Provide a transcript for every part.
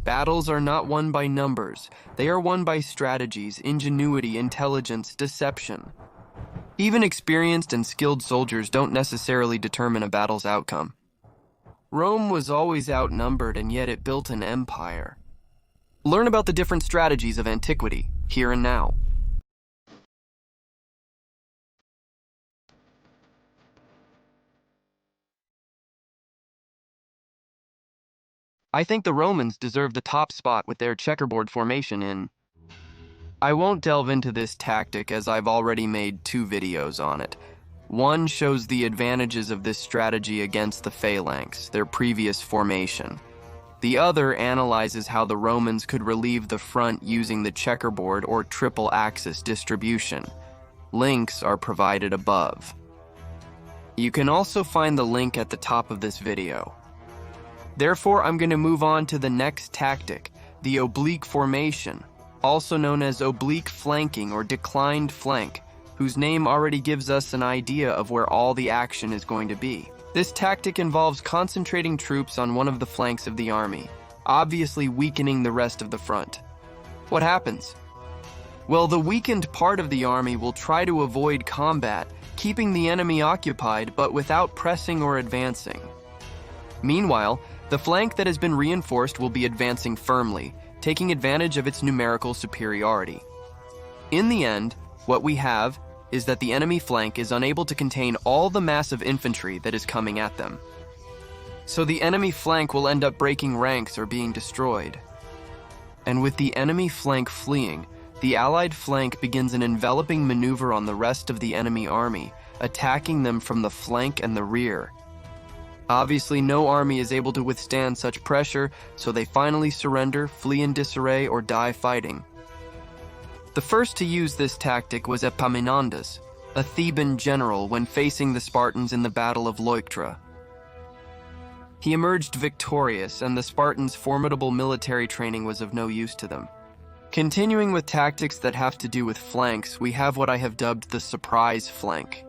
Battles are not won by numbers. They are won by strategies, ingenuity, intelligence, deception. Even experienced and skilled soldiers don't necessarily determine a battle's outcome. Rome was always outnumbered, and yet it built an empire. Learn about the different strategies of antiquity, here and now. I think the Romans deserve the top spot with their checkerboard formation in. I won't delve into this tactic as I've already made 2 videos on it. One shows the advantages of this strategy against the phalanx, their previous formation. The other analyzes how the Romans could relieve the front using the checkerboard or triple axis distribution. Links are provided above. You can also find the link at the top of this video. Therefore, I'm going to move on to the next tactic, the oblique formation, also known as oblique flanking or declined flank, whose name already gives us an idea of where all the action is going to be. This tactic involves concentrating troops on one of the flanks of the army, obviously weakening the rest of the front. What happens? Well, the weakened part of the army will try to avoid combat, keeping the enemy occupied but without pressing or advancing. Meanwhile, the flank that has been reinforced will be advancing firmly, taking advantage of its numerical superiority. In the end, what we have is that the enemy flank is unable to contain all the massive infantry that is coming at them. So the enemy flank will end up breaking ranks or being destroyed. And with the enemy flank fleeing, the Allied flank begins an enveloping maneuver on the rest of the enemy army, attacking them from the flank and the rear. Obviously, no army is able to withstand such pressure, so they finally surrender, flee in disarray, or die fighting. The first to use this tactic was Epaminondas, a Theban general when facing the Spartans in the Battle of Leuctra. He emerged victorious, and the Spartans' formidable military training was of no use to them. Continuing with tactics that have to do with flanks, we have what I have dubbed the surprise flank.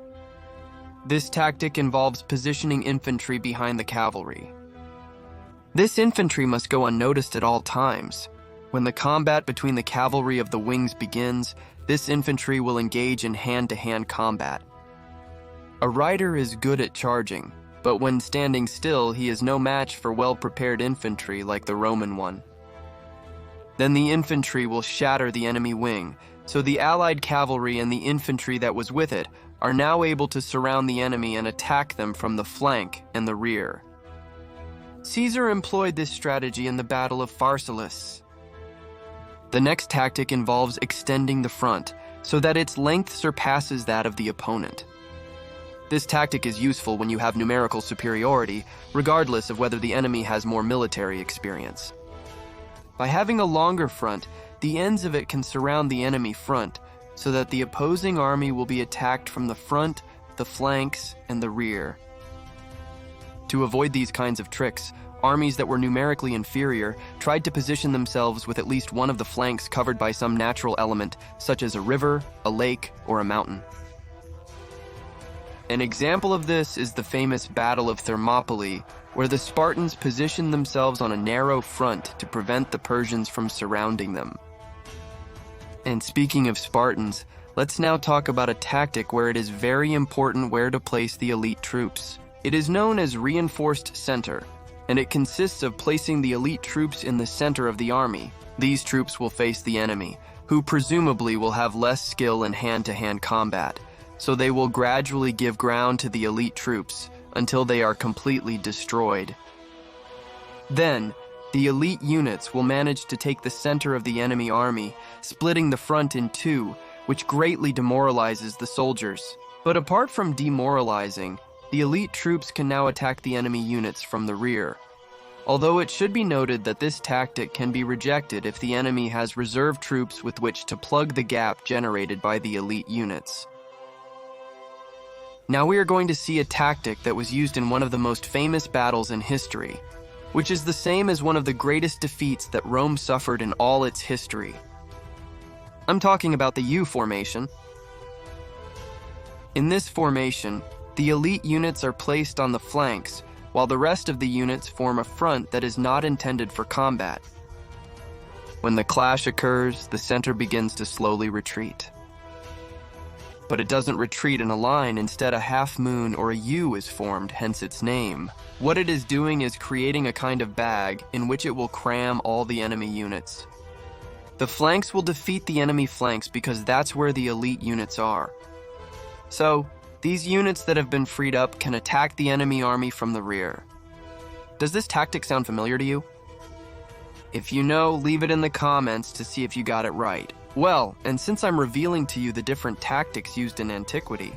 This tactic involves positioning infantry behind the cavalry. This infantry must go unnoticed at all times. When the combat between the cavalry of the wings begins, this infantry will engage in hand-to-hand combat. A rider is good at charging, but when standing still, he is no match for well-prepared infantry like the Roman one. Then the infantry will shatter the enemy wing, so the Allied cavalry and the infantry that was with it are now able to surround the enemy and attack them from the flank and the rear. Caesar employed this strategy in the Battle of Pharsalus. The next tactic involves extending the front so that its length surpasses that of the opponent. This tactic is useful when you have numerical superiority, regardless of whether the enemy has more military experience. By having a longer front, the ends of it can surround the enemy front, so that the opposing army will be attacked from the front, the flanks, and the rear. To avoid these kinds of tricks, armies that were numerically inferior tried to position themselves with at least one of the flanks covered by some natural element, such as a river, a lake, or a mountain. An example of this is the famous Battle of Thermopylae, where the Spartans positioned themselves on a narrow front to prevent the Persians from surrounding them. And speaking of Spartans, let's now talk about a tactic where it is very important where to place the elite troops. It is known as reinforced center, and it consists of placing the elite troops in the center of the army. These troops will face the enemy, who presumably will have less skill in hand-to-hand combat, so they will gradually give ground to the elite troops until they are completely destroyed. Then, the elite units will manage to take the center of the enemy army, splitting the front in two, which greatly demoralizes the soldiers. But apart from demoralizing, the elite troops can now attack the enemy units from the rear. Although it should be noted that this tactic can be rejected if the enemy has reserve troops with which to plug the gap generated by the elite units. Now we are going to see a tactic that was used in one of the most famous battles in history, which is the same as one of the greatest defeats that Rome suffered in all its history. I'm talking about the U formation. In this formation, the elite units are placed on the flanks, while the rest of the units form a front that is not intended for combat. When the clash occurs, the center begins to slowly retreat. But it doesn't retreat in a line, instead a half moon or a U is formed, hence its name. What it is doing is creating a kind of bag in which it will cram all the enemy units. The flanks will defeat the enemy flanks because that's where the elite units are. So, these units that have been freed up can attack the enemy army from the rear. Does this tactic sound familiar to you? If you know, leave it in the comments to see if you got it right. Well, and since I'm revealing to you the different tactics used in antiquity,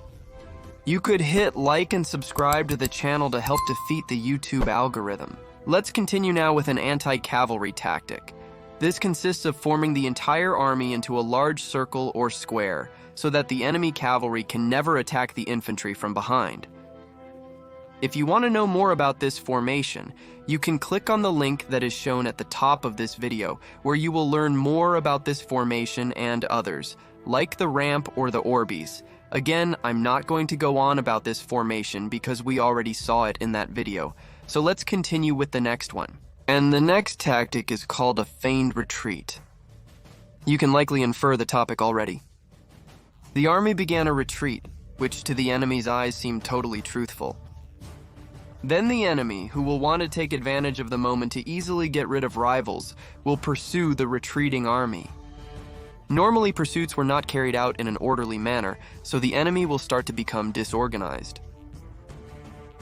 you could hit like and subscribe to the channel to help defeat the YouTube algorithm. Let's continue now with an anti-cavalry tactic. This consists of forming the entire army into a large circle or square so that the enemy cavalry can never attack the infantry from behind. If you want to know more about this formation, you can click on the link that is shown at the top of this video, where you will learn more about this formation and others, like the ramp or the Orbeez. Again, I'm not going to go on about this formation because we already saw it in that video, so let's continue with the next one. And the next tactic is called a feigned retreat. You can likely infer the topic already. The army began a retreat, which to the enemy's eyes seemed totally truthful. Then the enemy, who will want to take advantage of the moment to easily get rid of rivals, will pursue the retreating army. Normally, pursuits were not carried out in an orderly manner, so the enemy will start to become disorganized.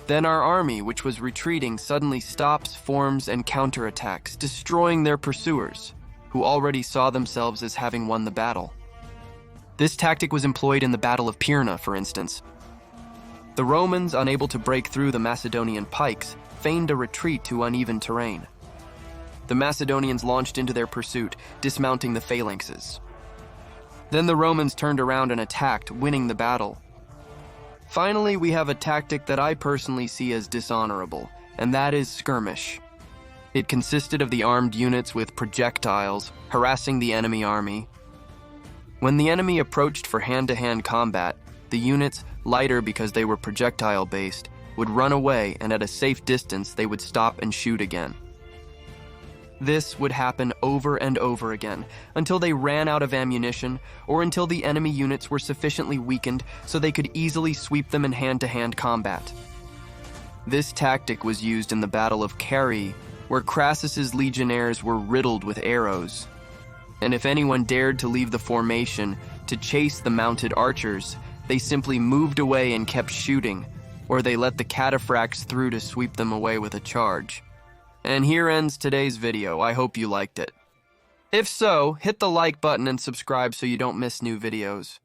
Then our army, which was retreating, suddenly stops, forms, and counterattacks, destroying their pursuers, who already saw themselves as having won the battle. This tactic was employed in the Battle of Pirna, for instance. The Romans, unable to break through the Macedonian pikes, feigned a retreat to uneven terrain. The Macedonians launched into their pursuit, dismounting the phalanxes. Then the Romans turned around and attacked, winning the battle. Finally, we have a tactic that I personally see as dishonorable, and that is skirmish. It consisted of the armed units with projectiles, harassing the enemy army. When the enemy approached for hand-to-hand combat, the units, lighter because they were projectile-based, would run away, and at a safe distance they would stop and shoot again. This would happen over and over again, until they ran out of ammunition, or until the enemy units were sufficiently weakened so they could easily sweep them in hand-to-hand combat. This tactic was used in the Battle of Carrhae, where Crassus's legionnaires were riddled with arrows. And if anyone dared to leave the formation to chase the mounted archers, they simply moved away and kept shooting, or they let the cataphracts through to sweep them away with a charge. And here ends today's video. I hope you liked it. If so, hit the like button and subscribe so you don't miss new videos.